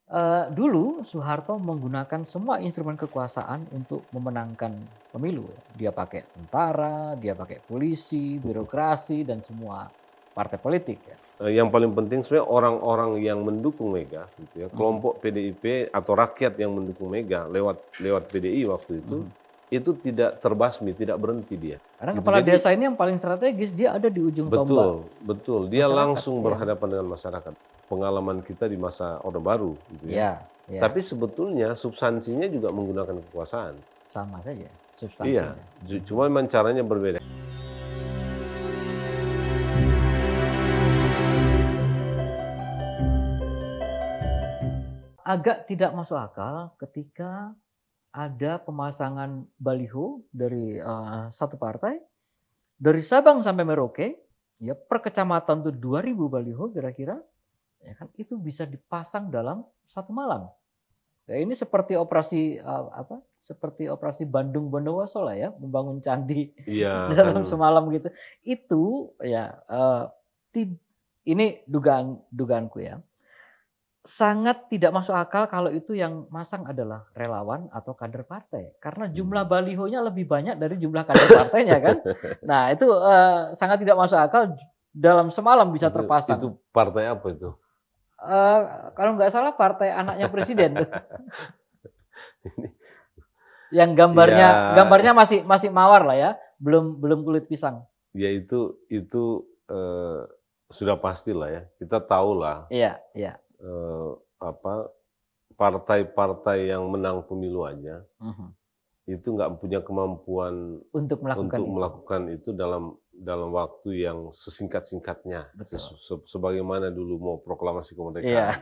Dulu Soeharto menggunakan semua instrumen kekuasaan untuk memenangkan pemilu. Dia pakai tentara, dia pakai polisi, birokrasi, dan semua partai politik ya. Yang paling penting sebenarnya orang-orang yang mendukung Mega gitu ya, Mhm, kelompok PDIP atau rakyat yang mendukung Mega lewat PDI waktu mhm. itu tidak terbasmi, tidak berhenti dia, Karena gitu. kepala Jadi desa ini yang paling strategis, dia ada di ujung tombak betul betul, dia masyarakat. langsung Iya, berhadapan dengan masyarakat. Pengalaman kita di masa Orde Baru gitu ya. iya, iya, Tapi sebetulnya substansinya juga menggunakan kekuasaan. sama saja Iya, substansinya. Mhm. cuma memang caranya berbeda. Agak tidak masuk akal ketika ada pemasangan baliho dari satu partai, dari Sabang sampai Merauke, ya per kecamatan tuh 2.000 baliho kira-kira, ya kan itu bisa dipasang dalam satu malam. Ya ini seperti operasi apa? Seperti operasi Bandung Bondowoso lah ya, membangun candi Iya kan, dalam semalam gitu. Itu ya ini dugaanku ya. Sangat tidak masuk akal kalau itu yang masang adalah relawan atau kader partai. Karena jumlah mmm. balihonya lebih banyak dari jumlah kader partainya kan. Nah itu, sangat tidak masuk akal dalam semalam bisa Itu terpasang. partai apa itu? Eee, Kalau nggak salah partai anaknya presiden tuh, yang Ya, gambarnya gambarnya masih masih mawar lah ya, belum belum kulit pisang. ya itu, sudah pastilah ya. Kita tahulah, Iya, iya. apa, partai-partai yang menang pemilu aja, Mhm. itu nggak punya kemampuan Untuk melakukan untuk itu. melakukan itu dalam dalam waktu yang sesingkat-singkatnya, Betul. sebagaimana dulu mau proklamasi Iya, kemerdekaan,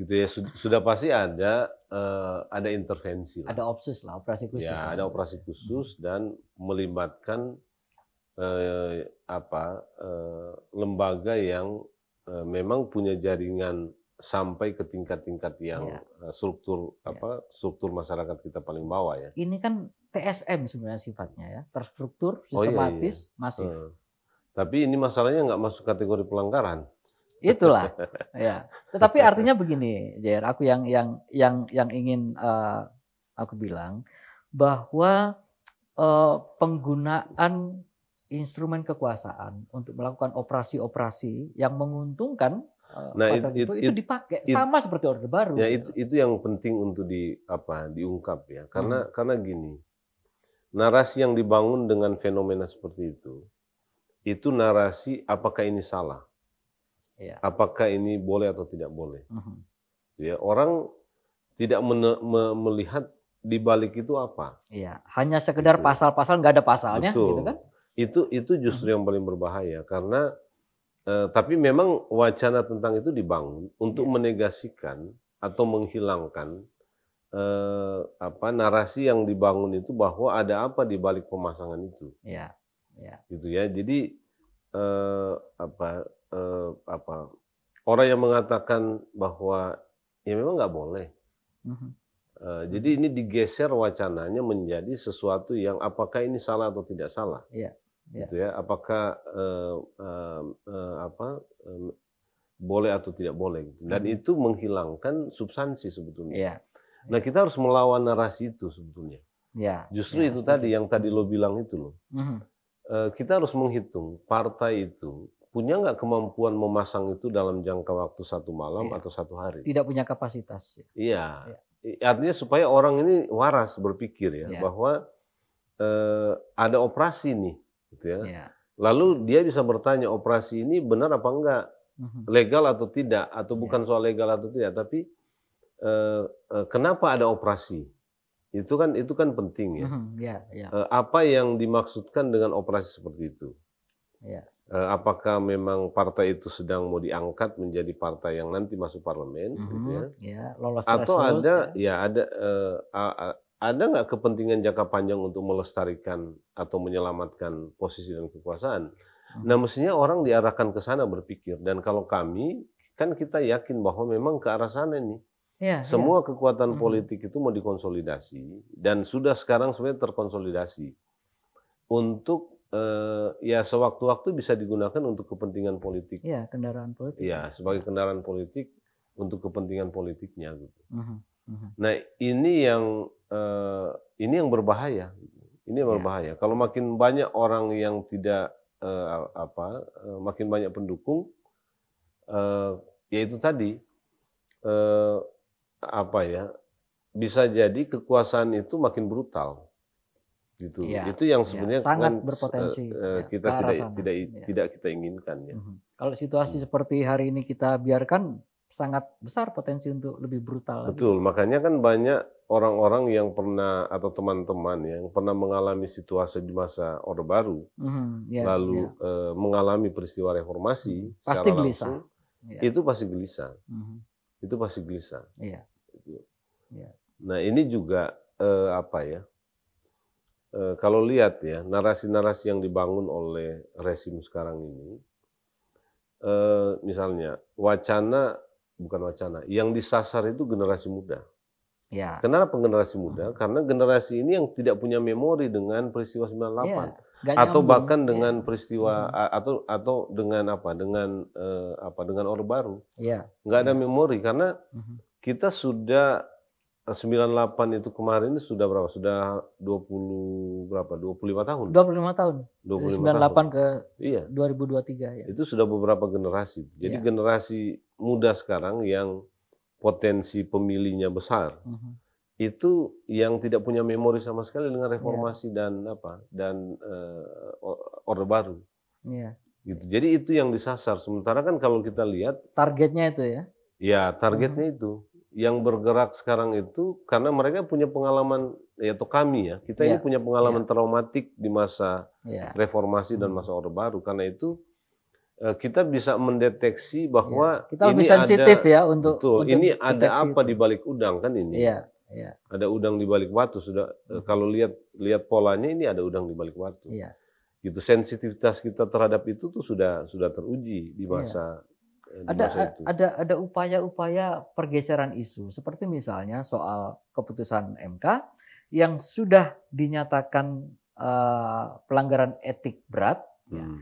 gitu ya. Sudah pasti ada intervensi lah. ada OPSUS lah, operasi khusus Ya, lah ada gitu. operasi Mhm. khusus dan melibatkan lembaga yang, memang punya jaringan sampai ke tingkat-tingkat yang, Iya, iya. struktur masyarakat kita paling bawah ya. Ini kan TSM sebenarnya sifatnya ya, terstruktur, Oh iya iya, sistematis, masif. heeh. Tapi ini masalahnya nggak masuk kategori pelanggaran. Itulah, ya. Tetapi artinya begini, JR, aku yang ingin, aku bilang, bahwa, penggunaan instrumen kekuasaan untuk melakukan operasi-operasi yang menguntungkan, Nah partai tertentu itu dipakai, it sama seperti Orde Baru ya gitu. itu yang penting untuk diungkap ya, Mhm, karena gini, narasi yang dibangun dengan fenomena seperti itu narasi apakah ini salah? iya, Apakah ini boleh atau tidak boleh? mhm, Gitu ya, orang tidak melihat di balik itu apa, iya. Hanya sekedar gitu ya. pasal-pasal nggak ada pasalnya gitu kan. Betul. Itu justru Mhm, yang paling berbahaya karena, tapi memang wacana tentang itu dibangun untuk iya, menegasikan atau menghilangkan, narasi yang dibangun itu bahwa ada apa di balik pemasangan itu, iya, iya, gitu ya. Jadi, eee, apa, apa, orang yang mengatakan bahwa, ya memang nggak boleh. mhm, Jadi mhm, ini digeser wacananya menjadi sesuatu yang apakah ini salah atau tidak salah, iya, iya, gitu ya. Apakah, apa, boleh atau tidak boleh gitu, dan mhm, itu menghilangkan substansi sebetulnya. iya, Nah, iya, kita harus melawan narasi itu sebetulnya. iya, Justru iya, itu tadi, setuju. yang tadi Mhm, lo bilang itu loh, mhm, kita harus menghitung partai itu punya nggak kemampuan memasang itu dalam jangka waktu 1 malam iya. atau 1 hari. Tidak punya kapasitas. Iya, Iya, artinya supaya orang ini waras berpikir ya, iya, bahwa, ada operasi nih, gitu ya. iya, iya, Lalu dia bisa bertanya, operasi ini benar apa enggak? mhm, Legal atau tidak? Atau iya, bukan soal legal atau tidak, tapi, eee eee, kenapa ada operasi? Itu kan penting ya. mhm, iya, iya, Apa yang dimaksudkan dengan operasi seperti itu? iya, Apakah memang partai itu sedang mau diangkat menjadi partai yang nanti masuk parlemen, gitu mhm, ya? iya, lolos Atau threshold ada ya, ya ada, ada nggak kepentingan jangka panjang untuk melestarikan atau menyelamatkan posisi dan kekuasaan? Nah, mhm, mestinya orang diarahkan ke sana berpikir, dan kalau kami, kan kita yakin bahwa memang ke arah sana nih. iya, iya, Semua kekuatan mhm, politik itu mau dikonsolidasi dan sudah sekarang sebenarnya terkonsolidasi untuk, ya sewaktu-waktu bisa digunakan untuk kepentingan politik. iya, kendaraan politik ya, Ya, iya, sebagai kendaraan politik. untuk kepentingan politiknya gitu. Mhm, mhm. Nah, ini yang berbahaya. Ini yang Iya, berbahaya. Kalau makin banyak orang yang tidak makin banyak pendukung, eee, ya itu tadi, eee, apa ya, bisa jadi kekuasaan itu makin brutal, gitu. iya, Itu yang iya, sebenarnya sangat kan berpotensi ya ke kita arah sana. Iya. tidak kita inginkan ya. Mhm. Kalau situasi Mmm. seperti hari ini kita biarkan, sangat besar potensi untuk lebih brutal lagi. Betul, makanya kan banyak orang-orang yang pernah atau teman-teman ya, yang pernah mengalami situasi di masa Orde Baru, Mhm, iya, iya. lalu, mengalami peristiwa reformasi Pasti secara gelisah. langsung, Iya, itu pasti gelisah mhm, itu pasti gelisah, iya, gitu. iya, Nah ini juga, kalau lihat ya, narasi-narasi yang dibangun oleh rezim sekarang ini, misalnya bukan wacana, yang disasar itu generasi muda. iya, Kenapa generasi muda? mhm, Karena generasi ini yang tidak punya memori dengan peristiwa iya, 98 nggak atau nyambung, bahkan iya, dengan peristiwa mhm, atau dengan dengan Orde Baru. iya, Nggak ada iya, memori karena mhm, kita sudah 98 itu kemarin ini sudah berapa? Sudah 20 berapa? 25 tahun? 25 tahun, dari 25 tahun. 98 ke Iya, 2023 ya. itu sudah beberapa generasi. Jadi Iya, generasi muda sekarang yang potensi pemilihnya besar, mhm, itu yang tidak punya memori sama sekali dengan iya, reformasi Orde Baru, iya. gitu. Jadi itu yang disasar. Sementara kan kalau kita lihat, Targetnya itu ya? ya Mhm, targetnya itu, yang bergerak sekarang itu karena mereka punya pengalaman, ya atau kami ya, kita ini iya, punya iya, pengalaman traumatik di masa iya, reformasi dan mhm, masa Orde Baru. Karena itu, kita bisa mendeteksi iya. bahwa Kita lebih ini sensitif ada ya betul, untuk ini ada deteksi apa itu. di balik udang kan ini. Iya, iya, Ada udang di balik batu sudah, mhm, kalau lihat lihat polanya ini ada udang di balik batu. iya, Gitu, sensitivitas kita terhadap itu tuh sudah teruji iya. di masa itu. Ada upaya-upaya pergeseran isu, seperti misalnya soal keputusan MK yang sudah dinyatakan, pelanggaran etik berat, ya, Hmm.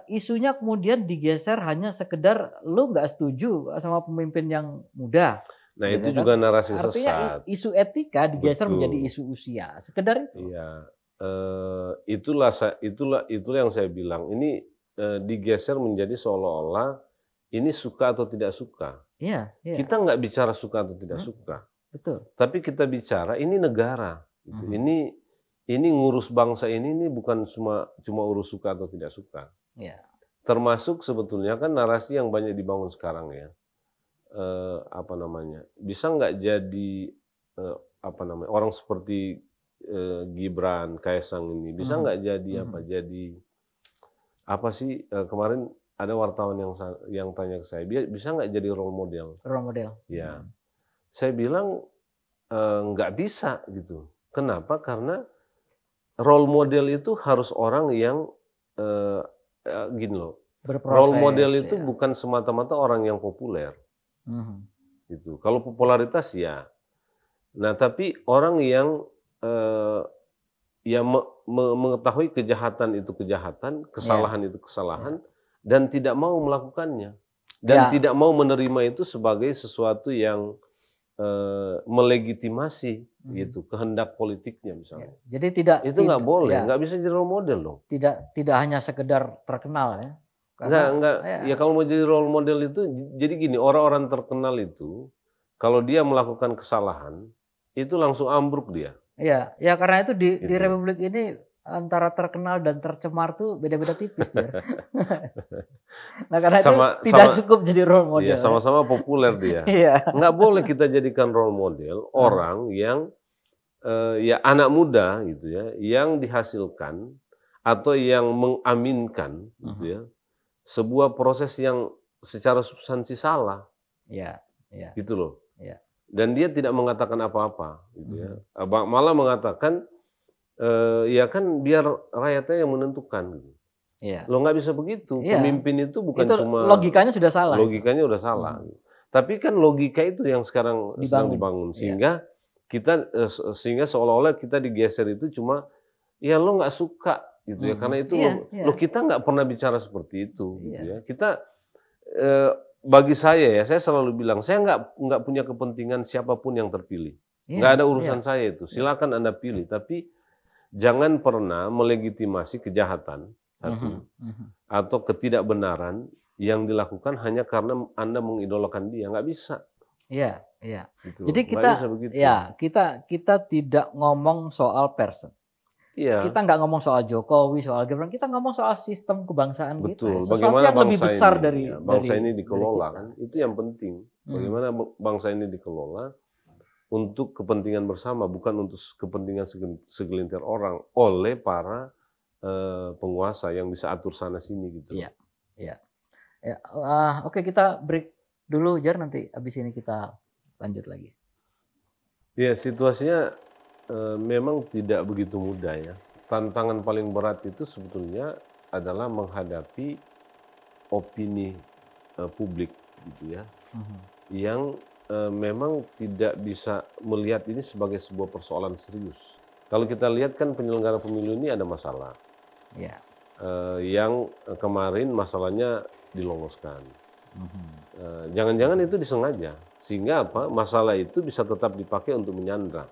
isunya kemudian digeser hanya sekedar, "Lu nggak setuju sama pemimpin yang muda," Nah gitu itu kan. juga narasi Artinya sesat. isu etika digeser menjadi Betul, isu usia, sekedar itu. iya. Itulah yang saya bilang, ini, digeser menjadi seolah-olah ini suka atau tidak suka. Iya, iya, Kita nggak bicara suka atau tidak mhm, suka, betul, tapi kita bicara ini negara, gitu. mhm, Ini ngurus bangsa ini bukan cuma urus suka atau tidak suka. iya, Termasuk sebetulnya kan narasi yang banyak dibangun sekarang ya, bisa nggak jadi, orang seperti, Gibran, Kaesang ini, bisa mhm, nggak jadi mhm, jadi apa sih, kemarin ada wartawan yang tanya ke saya, "Bisa nggak jadi role model?" role model, Ya, mhm, saya bilang, nggak bisa gitu. Kenapa? Karena role model itu harus orang yang, eee eee, gini loh, role berproses model itu ya, bukan semata-mata orang yang populer, mhm, gitu. Kalau popularitas ya. Nah, tapi orang yang, eee, ya mengetahui kejahatan itu kejahatan, iya, kesalahan itu iya, kesalahan, dan tidak mau melakukannya. Dan iya, tidak mau menerima itu sebagai sesuatu yang, melegitimasi mhm, gitu, kehendak politiknya iya. misalnya. Jadi tidak Itu nggak boleh, ya, nggak bisa jadi role model dong. tidak tidak hanya sekedar terkenal ya, karena Nggak, ya ya, kalau mau jadi role model itu, jadi gini, orang-orang terkenal itu, kalau dia melakukan kesalahan, itu langsung ambruk dia, iya, ya karena itu di gitu. republik ini antara terkenal dan tercemar tuh beda-beda tipis ya. Nah, karena itu Sama tidak sama cukup jadi role iya, model ya. sama-sama populer dia. Iya, Nggak boleh kita jadikan role model heeh, orang yang, ya anak muda gitu ya, yang dihasilkan atau yang mengaminkan gitu mhm, ya, sebuah proses yang secara substansi salah, iya, iya, gitu loh. iya, Dan dia tidak mengatakan apa-apa gitu ya, mhm, malah mengatakan, ya kan biar rakyatnya yang menentukan gitu. iya, Loh nggak bisa begitu, iya, pemimpin itu bukan itu cuma logikanya sudah salah itu, logikanya udah salah. mhm, Tapi kan logika itu yang sekarang sedang dibangun, dibangun iya, sehingga seolah-olah kita digeser itu cuma, ya lo nggak suka gitu ya, mhm, karena itu iya, iya, lo kita nggak pernah bicara seperti itu gitu iya, ya. Kita, eee, bagi saya selalu bilang, saya nggak punya kepentingan siapapun yang terpilih. Nggak Iya, ada iya, urusan saya itu, silakan Anda pilih, tapi jangan pernah melegitimasi kejahatan, mhm, satu, mhm. atau ketidakbenaran yang dilakukan hanya karena Anda mengidolakan dia, nggak bisa, Iya, iya. gitu Jadi loh, nggak kita bisa begitu. ya, kita tidak ngomong soal person. Iya, Kita nggak ngomong soal Jokowi, soal Gibran, kita ngomong soal sistem kebangsaan kita ya, betul. sesuatu Bagaimana yang lebih bangsa besar ini, ya, bangsa ini dari dikelola kita, kan, itu ya. yang penting. Mhm, Bagaimana bangsa ini dikelola untuk kepentingan bersama, bukan untuk kepentingan segelintir orang oleh para penguasa yang bisa atur sana sini gitu iya, loh. iya, ya, oke kita break dulu Jar, nanti habis ini kita lanjut lagi. Ya situasinya memang tidak begitu mudah ya. Tantangan paling berat itu sebetulnya adalah menghadapi opini publik gitu ya, Mhm, yang memang tidak bisa melihat ini sebagai sebuah persoalan serius. Kalau kita lihat kan penyelenggara pemilu ini ada masalah, iya, yang kemarin masalahnya diloloskan. mhm, Jangan-jangan itu disengaja, sehingga apa, masalah itu bisa tetap dipakai untuk menyandra.